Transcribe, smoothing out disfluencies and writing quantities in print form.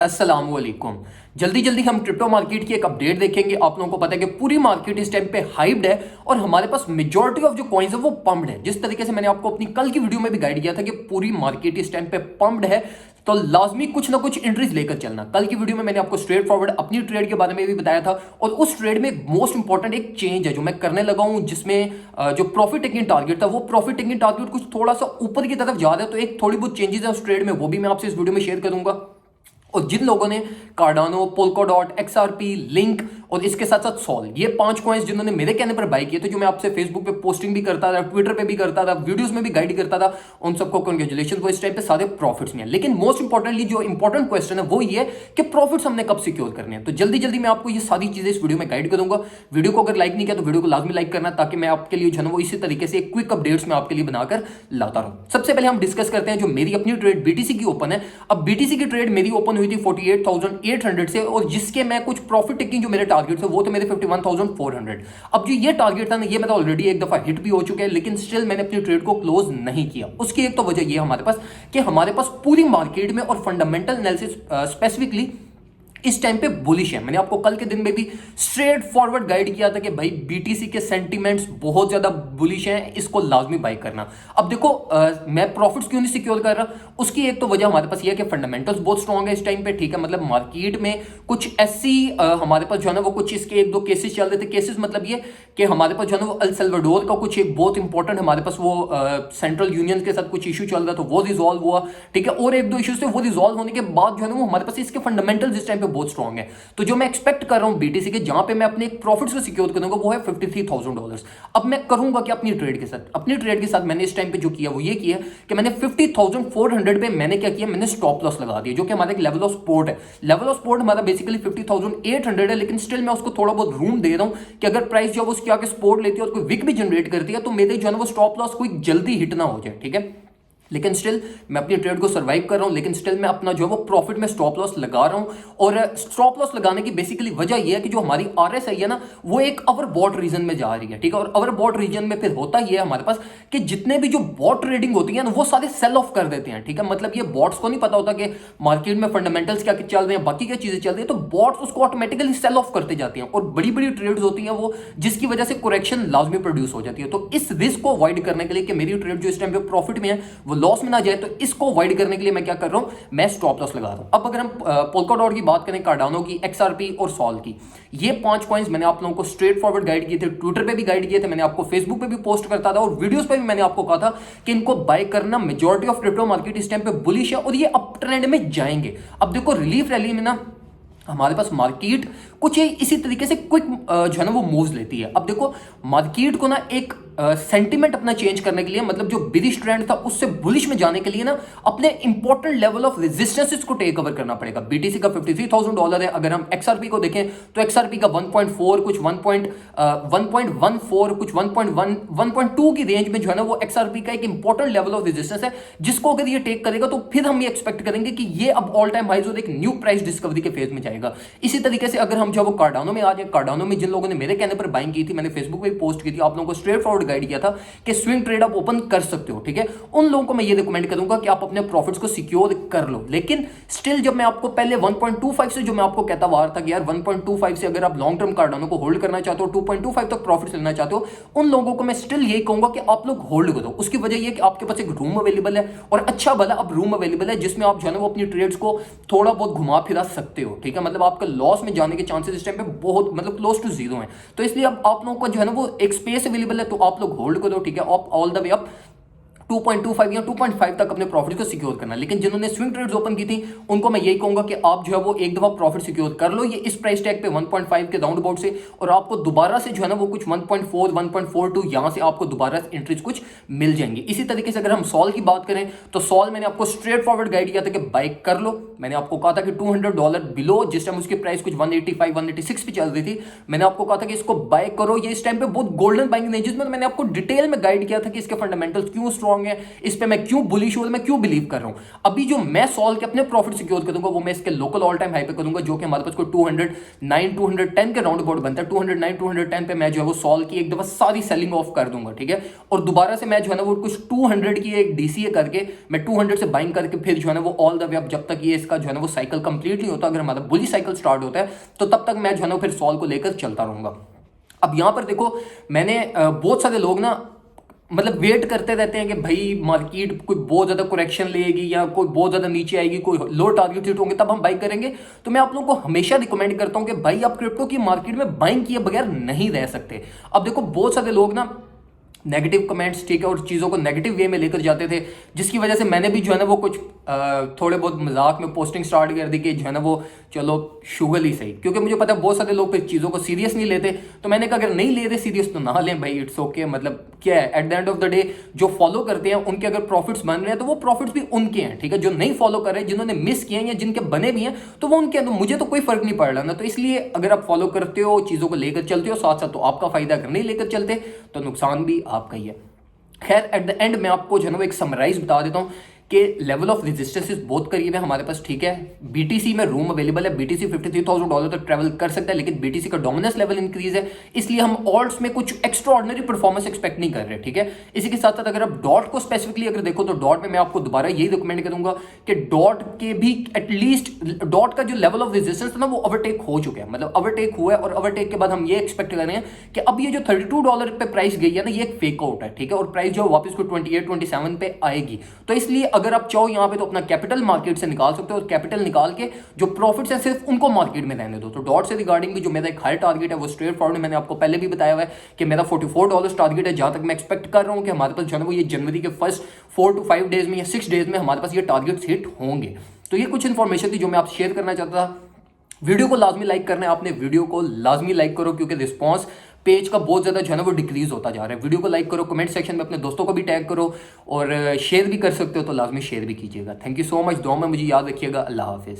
अस्सलामुअलैकुम। जल्दी जल्दी हम क्रिप्टो मार्केट की एक अपडेट देखेंगे। आप लोगों को पता है कि पूरी मार्केट इस टाइम पे हाइप्ड है और हमारे पास मेजॉरिटी ऑफ जो कॉइन्स है वो पम्प्ड है। जिस तरीके से मैंने आपको अपनी कल की वीडियो में भी गाइड किया था कि पूरी मार्केट इस टाइम पे पम्प्ड है, तो लाजमी कुछ ना कुछ एंट्रीज लेकर चलना। कल की वीडियो में मैंने आपको स्ट्रेट फॉरवर्ड अपनी ट्रेड के बारे में भी बताया था और उस ट्रेड में मोस्ट इंपॉर्टेंट एक चेंज है जो मैं करने लगा हूं, जिसमें जो प्रॉफिट टेकिंग टारगेट था वो प्रॉफिट टेकिंग टारगेट कुछ थोड़ा सा ऊपर की तरफ जा रहा है। तो एक थोड़ी बहुत चेंजेस है उस ट्रेड में, वो भी मैं आपसे इस वीडियो में शेयर करूंगा। और जिन लोगों ने कार्डानो, पोल्काडॉट, एक्सआरपी, लिंक और इसके साथ साथ सॉल, ये 5 कॉइन्स जिन्होंने मेरे कहने पर बाय किए थे, जो मैं आपसे फेसबुक पे पोस्टिंग भी करता था, ट्विटर पे भी करता था, वीडियोस में भी गाइड करता था, उन सबको कांग्रेचुलेशन। वो इस टाइम पे सारे प्रॉफिट्स में है। लेकिन मोस्ट इंपॉर्टेंटली जो इंपॉर्टेंट क्वेश्चन है वो ये है कि प्रॉफिट्स हमने कब सिक्योर करने हैं। तो जल्दी जल्दी मैं आपको ये सारी चीजें इस वीडियो में गाइड करूंगा। वीडियो को अगर लाइक नहीं किया तो वीडियो को लाजमी लाइक करना, ताकि मैं आपके लिए जो है वो इसी तरीके से क्विक अपडेट्स में आपके लिए बनाकर लाता रहूं। सबसे पहले हम डिस्कस करते हैं जो मेरी अपनी ट्रेड बीटीसी की ओपन है। अब बीटीसी की ट्रेड मेरी ओपन हुई थी 48,800 से, और जिसके मैं कुछ प्रॉफिट टेकिंग जो मेरे टारगेट थे वो थे मेरे 51,400। अब जो ये टारगेट था ना, ये मैं ऑलरेडी एक दफा हिट भी हो चुके हैं, लेकिन स्टिल मैंने अपनी ट्रेड को क्लोज नहीं किया। उसकी एक तो वजह ये हमारे पास कि हमारे पास पूरी मार्केट में और फंडामेंटल एनालिसिस स्पेसिफिकली इस टाइम पे बुलिश है। मैंने आपको कल के दिन में भी स्ट्रेट फॉरवर्ड गाइड किया था कि भाई बीटीसी के सेंटीमेंट्स बहुत ज्यादा बुलिश हैं, इसको लाजमी बाय करना। अब देखो मैं प्रॉफिट्स क्यों नहीं सिक्योर कर रहा, उसकी एक तो वजह हमारे पास ये है कि फंडामेंटल्स बहुत स्ट्रांग है इस टाइम पे, ठीक है। मतलब मार्केट में कुछ ऐसी हमारे पास जो है ना वो कुछ इसके एक दो केसेस चल रहे थे। केसेस मतलब ये कि हमारे पास जो है ना वो अल सल्वाडोर का कुछ एक बहुत इंपॉर्टेंट हमारे पास वो सेंट्रल यूनियन के साथ कुछ इशू चल रहा था, वो रिजॉल्व हुआ, ठीक है। और एक दो इशूज थे, वो रिजॉल्व होने के बाद जो है ना वो हमारे पास इसके फंडामेंटल्स इस टाइम पे बहुत स्ट्रांग है। तो जो मैं एक्सपेक्ट कर रहा हूं बीटीसी के, जहां पे मैं अपने प्रॉफिट्स को सिक्योर करूंगा, वो है $53,000। अब मैं करूंगा कि अपनी ट्रेड के साथ मैंने इस टाइम पे जो किया वो ये किया कि मैंने 50,400 पे मैंने क्या किया, मैंने स्टॉप लॉस लगा दिया, जो कि हमारा एक लेवल ऑफ सपोर्ट है। लेवल ऑफ सपोर्ट हमारा बेसिकली 50,800 है, लेकिन स्टिल मैं उसको थोड़ा बहुत रूम दे रहा हूं कि अगर प्राइस जो उसके आगे सपोर्ट लेती है और कोई विक भी जनरेट करती है तो मेरे जो है ना वो स्टॉप लॉस कोई जल्दी हिट ना हो जाए, ठीक है। लेकिन स्टिल मैं अपनी ट्रेड को सर्वाइव कर रहा हूं, लेकिन स्टिल मैं अपना जो है वो प्रॉफिट में स्टॉप लॉस लगा रहा हूं। और स्टॉप लॉस लगाने की बेसिकली वजह यह है कि जो हमारी आरएसआई है ना वो एक अवर बॉट रीजन में जा रही है, ठीक है। और अवर बॉट रीजन में फिर होता यह है हमारे पास कि जितने भी जो बॉट ट्रेडिंग होती है ना वो सारे सेल ऑफ कर देते हैं, ठीक है। मतलब ये बॉट्स को नहीं पता होता कि मार्केट में फंडामेंटल्स क्या चल रहे हैं, बाकी क्या चीजें चल रही है, तो बॉट्स उसको ऑटोमेटिकली सेल ऑफ करते जाते हैं और बड़ी बड़ी ट्रेड्स होती हैं वो, जिसकी वजह से करेक्शन लाजमी प्रोड्यूस हो जाती है। तो इस रिस्क को अवॉइड करने के लिए कि मेरी ट्रेड जो इस टाइम पे प्रॉफिट में है वो लॉस में ना जाए, तो इसको अवॉइड करने के लिए मैं क्या कर रहा हूं, मैं स्टॉप लॉस लगा रहा हूं। अब अगर हम पोल्काडॉट की बात करें, कार्डानो की, एक्सआरपी और सॉल की, ये 5 कॉइन्स मैंने आप लोगों को स्ट्रेट फॉरवर्ड गाइड किए थे, ट्विटर पे भी गाइड किए थे, मैंने आपको फेसबुक पे भी पोस्ट करता था और वीडियोस पे भी मैंने आपको कहा था कि इनको बाय करना। मेजॉरिटी ऑफ क्रिप्टो मार्केट इस टाइम पे बुलिश है और ये अप ट्रेंड में जाएंगे। अब देखो रिलीफ रैली में ना हमारे पास मार्केट कुछ इसी तरीके से क्विक जो है ना वो मूव्स लेती है। अब देखो मार्केट को ना एक सेंटीमेंट अपना चेंज करने के लिए, मतलब जो बिरिश ट्रेंड था उससे बुलिश में जाने के लिए ना अपने इंपॉर्टेंट लेवल ऑफ रेजिस्टेंसेस को टेक ओवर करना पड़ेगा। बीटीसी का $53,000 है। अगर हम एक्सआरपी को देखें तो एक्सआरपी का 1.4 कुछ 1.14 कुछ 1.2 की रेंज में जो है ना वो एक्सआरपी का एक इंपॉर्टेंट लेवल ऑफ रेजिस्टेंस है, जिसको अगर ये टेक करेगा तो फिर हम ये एक्सपेक्ट करेंगे कि ये अब ऑल टाइम हाइज और एक न्यू प्राइस डिस्कवरी के फेज में जाएगा। इसी तरीके से अगर हम जो वो कार्डानो में आ जाए, कार्डानो में जिन लोगों ने मेरे कहने पर बाइंग की थी, मैंने फेसबुक पे पोस्ट की थी, आप लोगों को स्ट्रेट फॉरवर्ड गाइड किया था कि स्विंग ट्रेड आप ओपन कर सकते हो, ठीक है। उन लोगों को मैं ये रिकमेंड करूंगा कि आप अपने प्रॉफिट्स को सिक्योर कर लो। लेकिन स्टिल जब मैं आपको पहले 1.25 से जो मैं आपको कहता हुआ था कि यार 1.25 से अगर आप लॉन्ग टर्म कार्डानो को होल्ड करना चाहते हो, 2.25 तक प्रॉफिट लेना चाहते हो, उन लोगों को मैं स्टिल यही कहूंगा कि आप लोग होल्ड करो। उसकी वजह यह कि आपके पास एक रूम अवेलेबल है और अच्छा भला अब रूम अवेलेबल है जिसमें आप जो है ना वो अपनी ट्रेड्स को थोड़ा बहुत घुमा फिरा सकते हो, ठीक है। मतलब आपका लॉस में जाने के चांसेस इस टाइम पे बहुत मतलब क्लोज टू जीरो है। तो इसलिए अब आप लोगों को जो है ना वो एक स्पेस अवेलेबल है, तो आप लोग होल्ड करो, ठीक है। आप ऑल द वे अप 2.25 या 2.5 तक अपने प्रॉफिट को सिक्योर करना। लेकिन जिन्होंने स्विंग ट्रेड्स ओपन की थी उनको मैं यही कहूंगा कि आप जो है वो एक दफा प्रॉफिट सिक्योर कर लो ये इस प्राइस टैग पे 1.5 के राउंड अबाउट से, और आपको दोबारा से जो है ना वो कुछ 1.4 1.42 यहां से आपको दोबारा एंट्रीज कुछ मिल जाएंगी। इसी तरीके से अगर हम सॉल की बात करें तो सॉल मैंने आपको स्ट्रेट फॉरवर्ड गाइड किया था कि बाय कर लो। मैंने आपको कहा था कि $200 बिलो, जिस टाइम उसकी प्राइस कुछ 185 186 पे चल रही थी, मैंने आपको कहा था कि इसको बाय करो। ये इस टाइम पे बहुत गोल्डन बाइंग रेंजेस में, मैंने आपको डिटेल में गाइड किया था कि इसके फंडामेंटल्स क्यों स्ट्रॉन्ग रॉन्ग है, इस पे मैं क्यों बुलिश हूं, मैं क्यों बिलीव कर रहा हूं। अभी जो मैं सॉल्व के अपने प्रॉफिट सिक्योर करूंगा वो मैं इसके लोकल ऑल टाइम हाई पे करूंगा, जो कि हमारे पास कोई 209 210 के राउंड अबाउट बनता है। 209 210 पे मैं जो है वो सॉल्व की एक दफा सारी सेलिंग ऑफ कर दूंगा, ठीक है। और दोबारा से मैं जो है ना वो कुछ 200 की एक डीसीए करके मैं 200 से बाइंग करके फिर जो है ना वो ऑल द वे अब जब तक ये इसका जो है ना वो साइकिल कंप्लीट नहीं होता, अगर हमारा बुली साइकिल स्टार्ट होता है तो तब तक मैं जो है ना फिर सॉल्व को लेकर चलता रहूंगा। अब यहां पर देखो मैंने बहुत सारे लोग ना मतलब वेट करते रहते हैं कि भाई मार्केट कोई बहुत ज्यादा करेक्शन लेगी या कोई बहुत ज्यादा नीचे आएगी, कोई लो टारगेट हिट होंगे तब हम बाइंग करेंगे। तो मैं आप लोगों को हमेशा रिकमेंड करता हूं कि भाई आप क्रिप्टो की मार्केट में बाइंग किए बगैर नहीं रह सकते। अब देखो बहुत सारे लोग ना नेगेटिव कमेंट्स, ठीक है, और चीज़ों को नेगेटिव वे में लेकर जाते थे, जिसकी वजह से मैंने भी जो है ना वो कुछ थोड़े बहुत मजाक में पोस्टिंग स्टार्ट कर दी कि जो है ना वो चलो शुगर ही सही, क्योंकि मुझे पता है बहुत सारे लोग फिर चीज़ों को सीरियस नहीं लेते। तो मैंने कहा अगर नहीं ले रहे सीरियस तो ना लें भाई, इट्स ओके। मतलब क्या है, at the end of the day जो फॉलो करते हैं उनके अगर प्रॉफिट्स बन रहे हैं तो वो प्रॉफिट्स भी उनके हैं, ठीक है। जो नहीं फॉलो कर रहे, जिन्होंने मिस किए हैं या जिनके बने भी हैं तो वो उनके हैं, तो मुझे तो कोई फर्क नहीं पड़ रहा ना। तो इसलिए अगर आप फॉलो करते हो, चीज़ों को लेकर चलते हो साथ साथ, तो आपका फायदा, अगर नहीं लेकर चलते तो नुकसान भी आपका ही है। खैर एट द एंड मैं आपको जो है ना एक समराइज बता देता हूँ कि लेवल ऑफ रेजिस्टेंस बहुत करीब है हमारे पास, ठीक है। बीटीसी में रूम अवेलेबल है, बीटीसी $53,000 तक ट्रैवल कर सकता है, लेकिन बीटीसी का डोमिनेंस लेवल इंक्रीज है, इसलिए हम ऑल्ट्स में कुछ एक्स्ट्रा ऑर्डिनरी परफॉर्मेंस एक्सपेक्ट नहीं कर रहे, ठीक है। इसी के साथ साथ अगर आप डॉट को स्पेसिफिकली अगर देखो तो डॉट में मैं आपको दोबारा यही रिकमेंड करूंगा कि डॉट के भी एटलीस्ट डॉट का जो लेवल ऑफ रेजिस्टेंस था ना वो ओवरटेक हो चुका है, मतलब ओवरटेक हुआ है। और ओवरटेक के बाद हम ये एक्सपेक्ट कर रहे हैं कि अब ये जो $32 पे प्राइस गई है ना, ये एक फेक आउट है, ठीक है, और प्राइस जो वापस को 28-27 पे आएगी। तो इसलिए अगर आप चाहो यहाँ पे तो अपना कैपिटल मार्केट से निकाल सकते हो, और कैपिटल निकाल के जो प्रॉफिट्स हैं सिर्फ उनको मार्केट में रहने दो। तो डॉट से रिगार्डिंग भी जो मेरा एक हाई टारगेट है वो स्ट्रेट फॉरवर्ड मैंने आपको पहले भी बताया हुआ है कि मेरा $44 टारगेट है, जहां तक मैं एक्सपेक्ट कर रहा हूं कि हमारे पास जो है वो ये जनवरी के फर्स्ट 4 to 5 डेज में या 6 डेज में हमारे पास ये टारगेट्स हिट होंगे। तो ये कुछ इन्फॉर्मेशन थी जो मैं आपसे शेयर करना चाहता था। वीडियो को लाजमी लाइक करना है आपने, वीडियो को लाजमी लाइक करो, क्योंकि रिस्पॉन्स पेज का बहुत ज़्यादा जो है ना वो डिक्रीज होता जा रहा है। वीडियो को लाइक करो, कमेंट सेक्शन में अपने दोस्तों को भी टैग करो, और शेयर भी कर सकते हो तो लाजमी शेयर भी कीजिएगा। थैंक यू सो मच, दुआ में मुझे याद रखिएगा। अल्लाह हाफिज़।